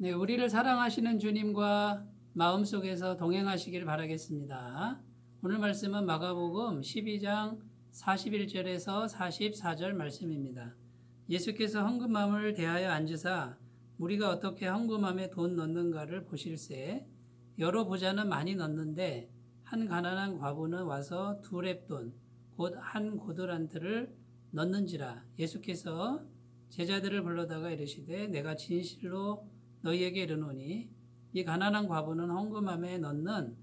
네, 우리를 사랑하시는 주님과 마음속에서 동행하시길 바라겠습니다. 오늘 말씀은 마가복음 12장 41절에서 44절 말씀입니다. 예수께서 헌금함을 대하여 앉으사 우리가 어떻게 헌금함에 돈 넣는가를 보실세. 여러 부자는 많이 넣는데 한 가난한 과부는 와서 2렙돈 곧 한 고드란트를 넣는지라. 예수께서 제자들을 불러다가 이르시되 내가 진실로 너희에게 이르노니 이 가난한 과부는 헌금함에 넣는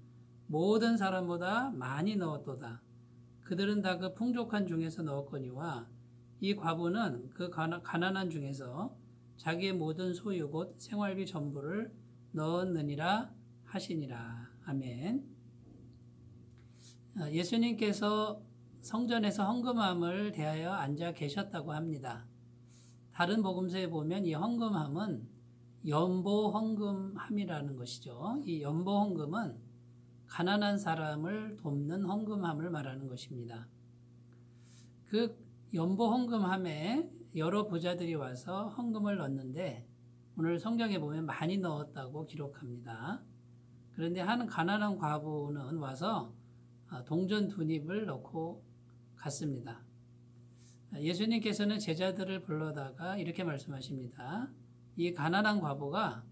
모든 사람보다 많이 넣었도다. 그들은 다 그 풍족한 중에서 넣었거니와 이 과부는 그 가난한 중에서 자기의 모든 소유 곧 생활비 전부를 넣었느니라 하시니라. 아멘. 예수님께서 성전에서 헌금함을 대하여 앉아 계셨다고 합니다. 다른 복음서에 보면 이 헌금함은 연보 헌금함이라는 것이죠. 이 연보 헌금은 가난한 사람을 돕는 헌금함을 말하는 것입니다. 그 연보 헌금함에 여러 부자들이 와서 헌금을 넣는데 오늘 성경에 보면 많이 넣었다고 기록합니다. 그런데 한 가난한 과부는 와서 동전 2립을 넣고 갔습니다. 예수님께서는 제자들을 불러다가 이렇게 말씀하십니다. 이 가난한 과부가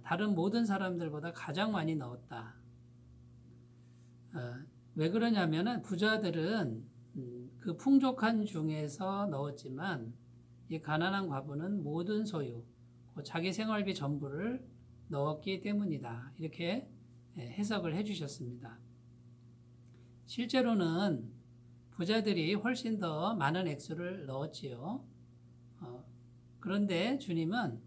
다른 모든 사람들보다 가장 많이 넣었다. 왜 그러냐면은 부자들은 그 풍족한 중에서 넣었지만 이 가난한 과부는 모든 소유, 자기 생활비 전부를 넣었기 때문이다. 이렇게 해석을 해주셨습니다. 실제로는 부자들이 훨씬 더 많은 액수를 넣었지요. 그런데 주님은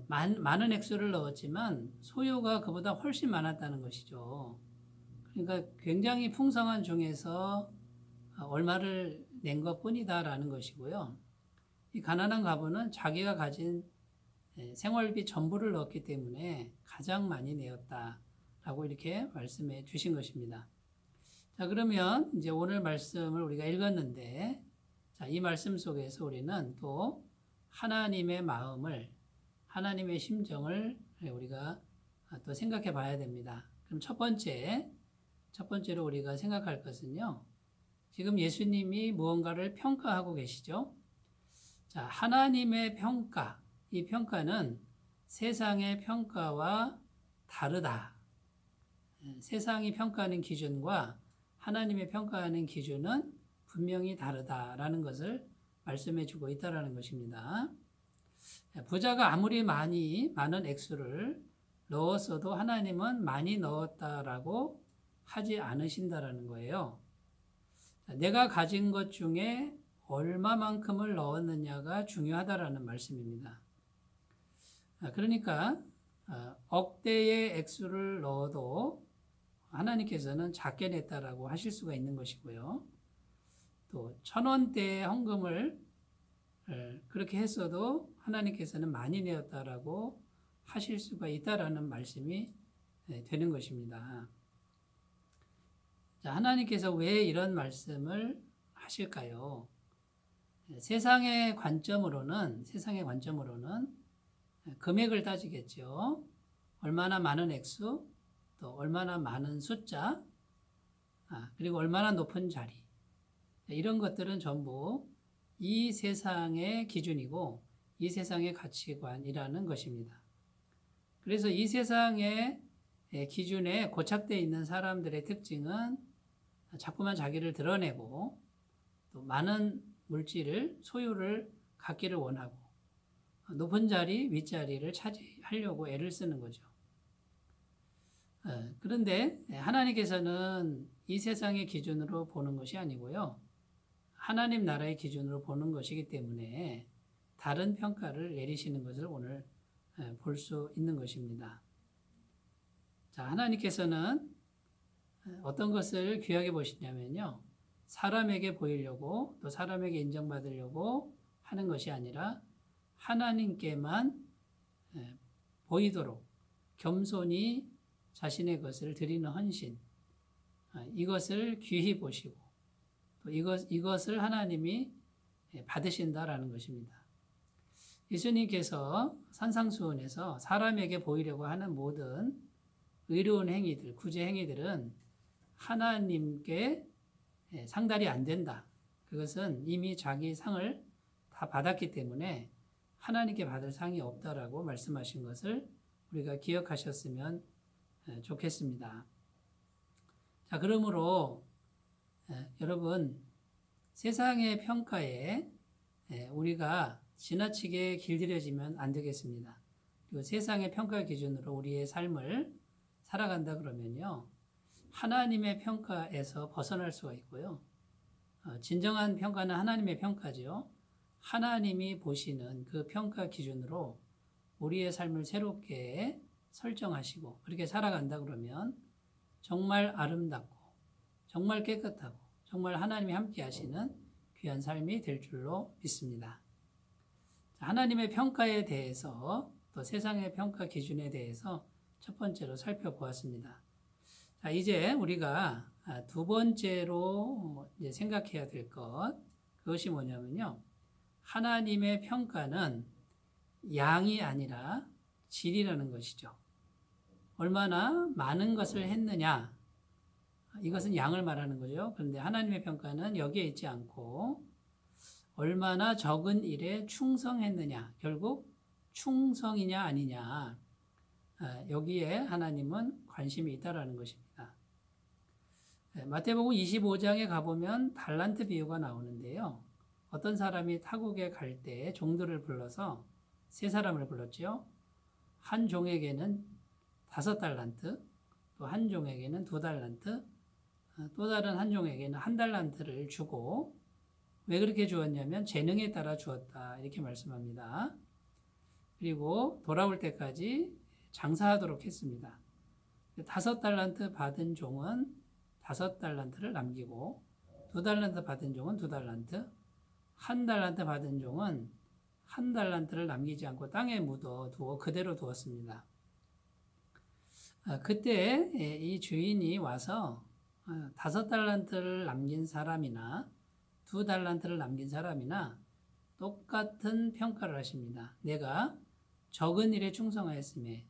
많은 액수를 넣었지만 소유가 그보다 훨씬 많았다는 것이죠. 그러니까 굉장히 풍성한 중에서 얼마를 낸 것뿐이다라는 것이고요. 이 가난한 과부는 자기가 가진 생활비 전부를 넣었기 때문에 가장 많이 내었다라고 이렇게 말씀해 주신 것입니다. 자, 그러면 이제 오늘 말씀을 우리가 읽었는데, 자, 이 말씀 속에서 우리는 또 하나님의 마음을, 하나님의 심정을 우리가 또 생각해 봐야 됩니다. 그럼 첫 번째로 우리가 생각할 것은요, 지금 예수님이 무언가를 평가하고 계시죠? 자, 하나님의 평가, 이 평가는 세상의 평가와 다르다. 세상이 평가하는 기준과 하나님의 평가하는 기준은 분명히 다르다라는 것을 말씀해 주고 있다는 것입니다. 부자가 아무리 많은 액수를 넣었어도 하나님은 많이 넣었다라고 하지 않으신다라는 거예요. 내가 가진 것 중에 얼마만큼을 넣었느냐가 중요하다라는 말씀입니다. 그러니까 억대의 액수를 넣어도 하나님께서는 작게 냈다라고 하실 수가 있는 것이고요. 또 1,000원대의 헌금을 그렇게 했어도 하나님께서는 많이 내었다라고 하실 수가 있다라는 말씀이 되는 것입니다. 자, 하나님께서 왜 이런 말씀을 하실까요? 세상의 관점으로는 금액을 따지겠죠. 얼마나 많은 액수, 또 얼마나 많은 숫자, 그리고 얼마나 높은 자리. 이런 것들은 전부 이 세상의 기준이고 이 세상의 가치관이라는 것입니다. 그래서 이 세상의 기준에 고착되어 있는 사람들의 특징은 자꾸만 자기를 드러내고 또 많은 물질을, 소유를 갖기를 원하고 높은 자리, 윗자리를 차지하려고 애를 쓰는 거죠. 그런데 하나님께서는 이 세상의 기준으로 보는 것이 아니고요. 하나님 나라의 기준으로 보는 것이기 때문에 다른 평가를 내리시는 것을 오늘 볼 수 있는 것입니다. 자, 하나님께서는 어떤 것을 귀하게 보시냐면요. 사람에게 보이려고 또 사람에게 인정받으려고 하는 것이 아니라 하나님께만 보이도록 겸손히 자신의 것을 드리는 헌신, 이것을 귀히 보시고 또 이것을 하나님이 받으신다라는 것입니다. 예수님께서 산상수훈에서 사람에게 보이려고 하는 모든 의로운 행위들, 구제 행위들은 하나님께 상달이 안 된다. 그것은 이미 자기 상을 다 받았기 때문에 하나님께 받을 상이 없다라고 말씀하신 것을 우리가 기억하셨으면 좋겠습니다. 자, 그러므로 여러분, 세상의 평가에 우리가 지나치게 길들여지면 안 되겠습니다. 그리고 세상의 평가 기준으로 우리의 삶을 살아간다 그러면요, 하나님의 평가에서 벗어날 수가 있고요. 진정한 평가는 하나님의 평가죠. 하나님이 보시는 그 평가 기준으로 우리의 삶을 새롭게 설정하시고 그렇게 살아간다 그러면 정말 아름답고 정말 깨끗하고 정말 하나님이 함께 하시는 귀한 삶이 될 줄로 믿습니다. 하나님의 평가에 대해서 또 세상의 평가 기준에 대해서 첫 번째로 살펴보았습니다. 자, 이제 우리가 두 번째로 이제 생각해야 될 것, 그것이 뭐냐면요. 하나님의 평가는 양이 아니라 질이라는 것이죠. 얼마나 많은 것을 했느냐, 이것은 양을 말하는 거죠. 그런데 하나님의 평가는 여기에 있지 않고 얼마나 적은 일에 충성했느냐, 결국 충성이냐 아니냐, 여기에 하나님은 관심이 있다라는 것입니다. 마태복음 25장에 가보면 달란트 비유가 나오는데요. 어떤 사람이 타국에 갈 때 종들을 불러서 세 사람을 불렀죠. 한 종에게는 5달란트, 또 한 종에게는 2달란트, 또 다른 한 종에게는 1달란트를 주고, 왜 그렇게 주었냐면 재능에 따라 주었다, 이렇게 말씀합니다. 그리고 돌아올 때까지 장사하도록 했습니다. 5달란트 받은 종은 5달란트를 남기고, 2달란트 받은 종은 2달란트, 1달란트 받은 종은 1달란트를 남기지 않고 땅에 묻어두어 그대로 두었습니다. 그때 이 주인이 와서 5달란트를 남긴 사람이나 2달란트를 남긴 사람이나 똑같은 평가를 하십니다. 내가 적은 일에 충성하였음에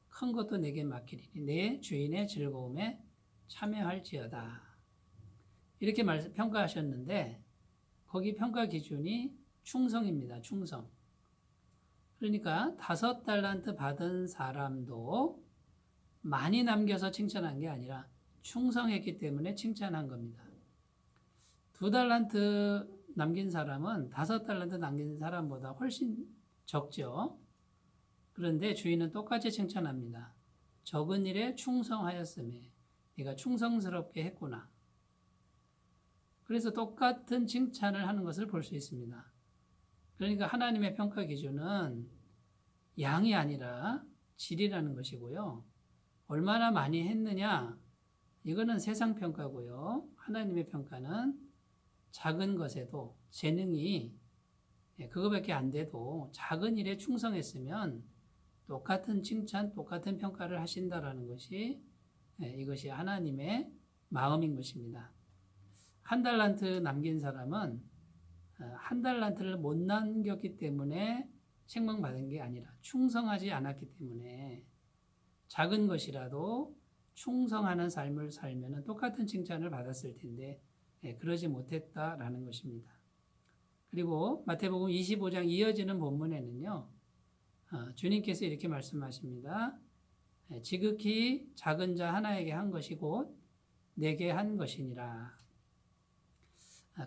큰 것도 내게 맡기리니 내 주인의 즐거움에 참여할지어다. 이렇게 평가하셨는데 거기 평가 기준이 충성입니다. 충성. 그러니까 5달란트 받은 사람도 많이 남겨서 칭찬한 게 아니라 충성했기 때문에 칭찬한 겁니다. 2달란트 남긴 사람은 5달란트 남긴 사람보다 훨씬 적죠. 그런데 주인은 똑같이 칭찬합니다. 적은 일에 충성하였음에 네가 충성스럽게 했구나. 그래서 똑같은 칭찬을 하는 것을 볼 수 있습니다. 그러니까 하나님의 평가 기준은 양이 아니라 질이라는 것이고요. 얼마나 많이 했느냐, 이거는 세상 평가고요. 하나님의 평가는 작은 것에도 재능이 그거밖에 안 돼도 작은 일에 충성했으면 똑같은 칭찬, 똑같은 평가를 하신다라는 것이 이것이 하나님의 마음인 것입니다. 1달란트 남긴 사람은 1달란트를 못 남겼기 때문에 책망받은 게 아니라 충성하지 않았기 때문에 작은 것이라도 충성하는 삶을 살면 똑같은 칭찬을 받았을 텐데 그러지 못했다라는 것입니다. 그리고 마태복음 25장 이어지는 본문에는요. 주님께서 이렇게 말씀하십니다. 지극히 작은 자 하나에게 한 것이 곧 내게 한 것이니라.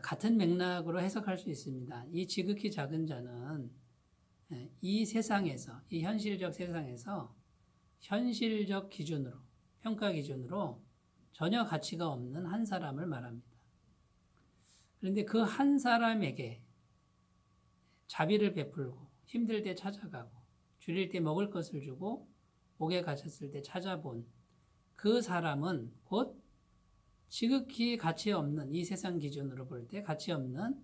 같은 맥락으로 해석할 수 있습니다. 이 지극히 작은 자는 이 세상에서, 이 현실적 세상에서 현실적 기준으로, 평가 기준으로 전혀 가치가 없는 한 사람을 말합니다. 그런데 그 한 사람에게 자비를 베풀고 힘들 때 찾아가고 줄일 때 먹을 것을 주고 옥에 갇혔을 때 찾아본 그 사람은 곧 지극히 가치 없는, 이 세상 기준으로 볼 때 가치 없는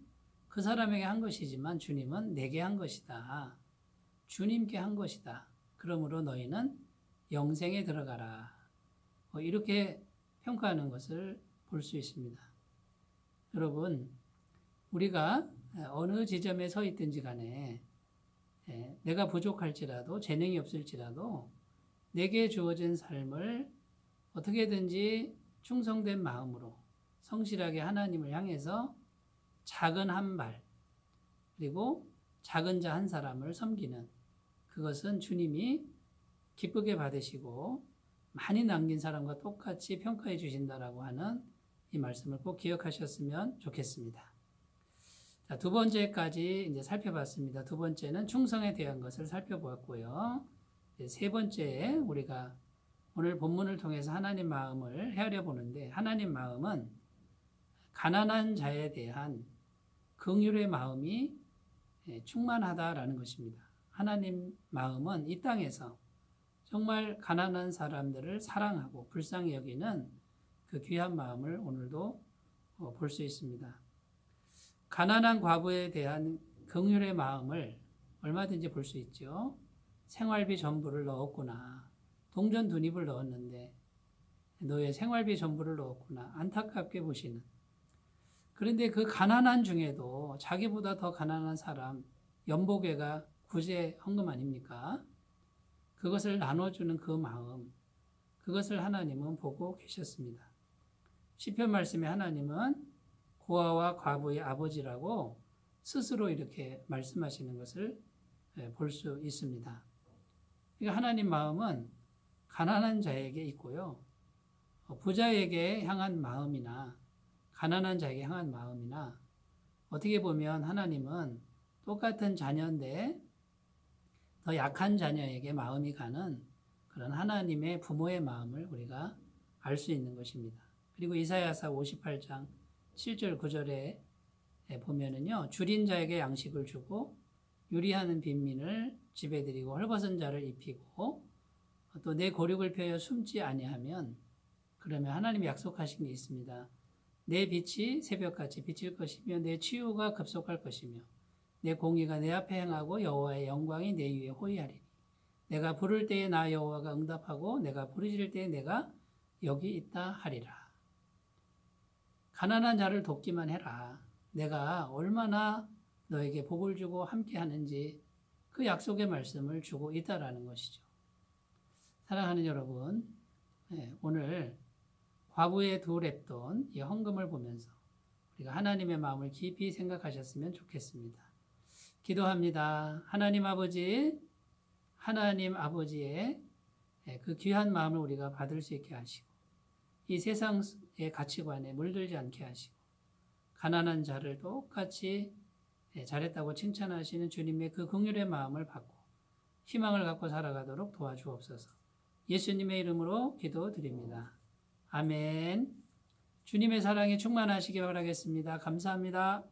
그 사람에게 한 것이지만 주님은 내게 한 것이다. 주님께 한 것이다. 그러므로 너희는 영생에 들어가라. 이렇게 평가하는 것을 볼 수 있습니다. 여러분, 우리가 어느 지점에 서 있든지 간에 내가 부족할지라도 재능이 없을지라도 내게 주어진 삶을 어떻게든지 충성된 마음으로 성실하게 하나님을 향해서 작은 한 발 그리고 작은 자 한 사람을 섬기는 그것은 주님이 기쁘게 받으시고 많이 남긴 사람과 똑같이 평가해 주신다라고 하는 이 말씀을 꼭 기억하셨으면 좋겠습니다. 자, 두 번째까지 이제 살펴봤습니다. 두 번째는 충성에 대한 것을 살펴보았고요. 세 번째 우리가 오늘 본문을 통해서 하나님 마음을 헤아려 보는데 하나님 마음은 가난한 자에 대한 긍휼의 마음이 충만하다라는 것입니다. 하나님 마음은 이 땅에서 정말 가난한 사람들을 사랑하고 불쌍히 여기는 그 귀한 마음을 오늘도 볼 수 있습니다. 가난한 과부에 대한 긍휼의 마음을 얼마든지 볼 수 있죠. 생활비 전부를 넣었구나. 동전 두 입을 넣었는데 너의 생활비 전부를 넣었구나. 안타깝게 보시는. 그런데 그 가난한 중에도 자기보다 더 가난한 사람, 연복외가 구제 헌금 아닙니까? 그것을 나눠주는 그 마음, 그것을 하나님은 보고 계셨습니다. 시편 말씀에 하나님은 고아와 과부의 아버지라고 스스로 이렇게 말씀하시는 것을 볼 수 있습니다. 그러니까 하나님 마음은 가난한 자에게 있고요. 부자에게 향한 마음이나 가난한 자에게 향한 마음이나 어떻게 보면 하나님은 똑같은 자녀인데 더 약한 자녀에게 마음이 가는 그런 하나님의 부모의 마음을 우리가 알 수 있는 것입니다. 그리고 이사야서 58장 7절 9절에 보면은요. 줄인 자에게 양식을 주고 유리하는 빈민을 집에 들이고 헐벗은 자를 입히고 또 내 고륙을 펴여 숨지 아니하면 그러면 하나님이 약속하신 게 있습니다. 내 빛이 새벽같이 비칠 것이며 내 치유가 급속할 것이며 내 공의가 내 앞에 행하고 여호와의 영광이 내 위에 호위하리니 내가 부를 때에 나 여호와가 응답하고 내가 부르짖을 때에 내가 여기 있다 하리라. 가난한 자를 돕기만 해라. 내가 얼마나 너에게 복을 주고 함께 하는지 그 약속의 말씀을 주고 있다라는 것이죠. 사랑하는 여러분, 오늘 과부의 두 렙돈 이 헌금을 보면서 우리가 하나님의 마음을 깊이 생각하셨으면 좋겠습니다. 기도합니다. 하나님 아버지의 그 귀한 마음을 우리가 받을 수 있게 하시고 이 세상의 가치관에 물들지 않게 하시고 가난한 자를 똑같이 잘했다고 칭찬하시는 주님의 그 긍휼의 마음을 받고 희망을 갖고 살아가도록 도와주옵소서. 예수님의 이름으로 기도드립니다. 아멘. 주님의 사랑이 충만하시기 바라겠습니다. 감사합니다.